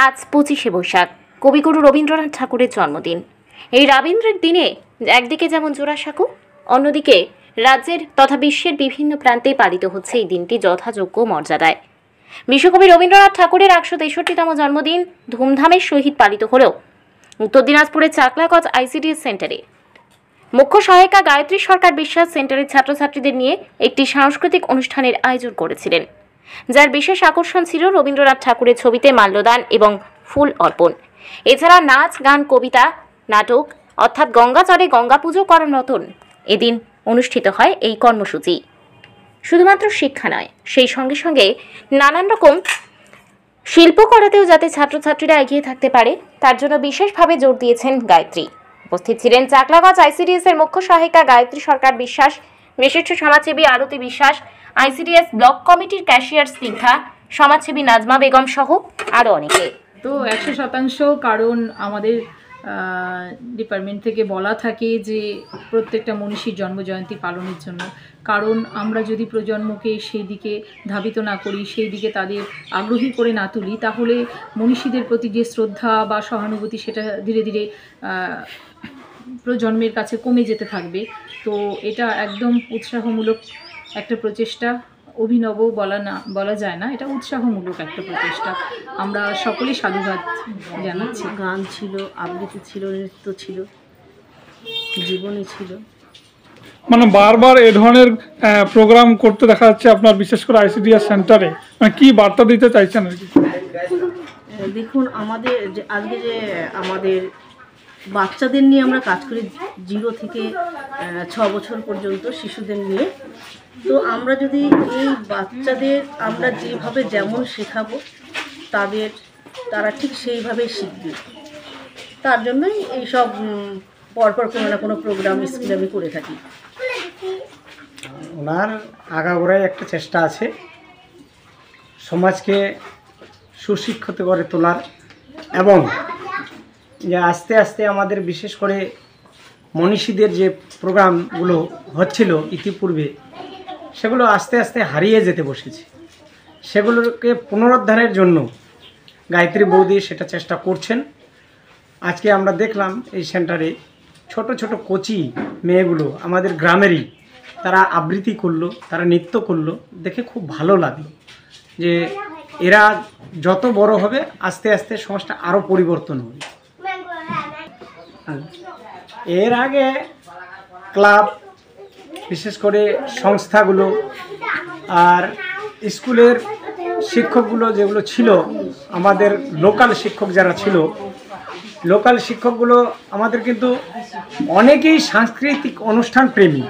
আজ 25শে বৈশাখ, কবিগুরু রবীন্দ্রনাথ ঠাকুরের জন্মদিন। এই রবীন্দ্রের দিনে একদিকে যেমন জোড়াসাঁকো, অন্যদিকে রাজ্যের তথা বিশ্বের বিভিন্ন প্রান্তে পালিত হচ্ছে এই দিনটি যথাযোগ্য মর্যাদায়। বিশ্বকবি রবীন্দ্রনাথ ঠাকুরের 163তম জন্মদিন ধুমধামের সহিত পালিত হলেও উত্তর দিনাজপুরের চাকলাগঞ্জ আইসিডিএস সেন্টারে মুখ্য সহায়িকা গায়ত্রী সরকার বিশ্বাস সেন্টারের ছাত্রছাত্রীদের নিয়ে একটি সাংস্কৃতিক অনুষ্ঠানের আয়োজন করেছিলেন, যার বিশেষ আকর্ষণ ছিল রবীন্দ্রনাথ ঠাকুরের ছবিতে মাল্যদান এবং ফুল অর্পণ। এছাড়া নাচ, গান, কবিতা, নাটক অর্থাৎ গঙ্গাচরে গঙ্গা পুজো করার মতন এদিন অনুষ্ঠিত হয় এই কর্মসূচি। শুধুমাত্র শিক্ষা নয়, সেই সঙ্গে সঙ্গে নানান রকম শিল্পকলাতেও যাতে ছাত্রছাত্রীরা এগিয়ে থাকতে পারে তার জন্য বিশেষভাবে জোর দিয়েছেন গায়ত্রী। উপস্থিত ছিলেন চাকলাগঞ্জ আইসিডিএস এর মুখ্য সহায়িকা গায়ত্রী সরকার বিশ্বাস, বিশিষ্ট সমাজসেবী আরতি বিশ্বাস, আইসিডিএস ব্লক কমিটির ক্যাশিয়ার স্নিগ্ধা, সমাজসেবী নাজমা বেগম সহ আরও অনেকে। তো 100% কারণ আমাদের ডিপার্টমেন্ট থেকে বলা থাকে যে প্রত্যেকটা মনীষীর জন্মজয়ন্তী পালনের জন্য, কারণ আমরা যদি প্রজন্মকে সেই দিকে ধাবিত না করি, সেই দিকে তাদের আগ্রহী করে না তুলি, তাহলে মনীষীদের প্রতি যে শ্রদ্ধা বা সহানুভূতি সেটা ধীরে ধীরে প্রজন্মের কাছে কমে যেতে থাকবে। তো এটা একদম উৎসাহমূলক একটা প্রচেষ্টা, অভিনব বলা যায় না, এটা উৎসাহমূলক একটা প্রচেষ্টা। আমরা সকলেই সাধুবাদ জানাচ্ছি। গান ছিল, আবৃত্তি ছিল, নৃত্য ছিল, জীবনী ছিল, মানে বারবার এ ধরনের প্রোগ্রাম করতে দেখা যাচ্ছে আপনার, বিশেষ করে আইসিডিএস সেন্টারে। মানে কি বার্তা দিতে চাইছেন আর কি? দেখুন, আজকে যে আমাদের বাচ্চাদের নিয়ে আমরা কাজ করি 0 থেকে 6 বছর পর্যন্ত শিশুদের নিয়ে। তো আমরা যদি এই বাচ্চাদের আমরা যেভাবে যেমন শেখাবো তারা ঠিক সেইভাবেই শিখবে। তার জন্যই এইসব পরপর কোনো না কোনো প্রোগ্রাম স্কুলে আমি করে থাকি। ওনার আগাগোড়াই একটা চেষ্টা আছে সমাজকে সুশিক্ষিত করে তোলার, এবং যে আস্তে আস্তে আমাদের বিশেষ করে মনীষীদের যে প্রোগ্রামগুলো হচ্ছিল ইতিপূর্বে, সেগুলো আস্তে আস্তে হারিয়ে যেতে বসেছে। সেগুলোকে পুনরুদ্ধারের জন্য গায়ত্রী বৌদি সেটা চেষ্টা করছেন। আজকে আমরা দেখলাম এই সেন্টারে ছোট ছোট কোচি মেয়েগুলো আমাদের গ্রামেরই, তারা আবৃত্তি করলো, তারা নৃত্য করলো, দেখে খুব ভালো লাগলো যে এরা যত বড় হবে আস্তে আস্তে সমাজটা আরও পরিবর্তন হবে। এর আগে ক্লাব, বিশেষ করে সংস্থাগুলো আর স্কুলের শিক্ষকগুলো যেগুলো ছিল, আমাদের লোকাল শিক্ষক যারা ছিল, লোকাল শিক্ষকগুলো আমাদের কিন্তু অনেকেই সাংস্কৃতিক অনুষ্ঠান প্রেমী।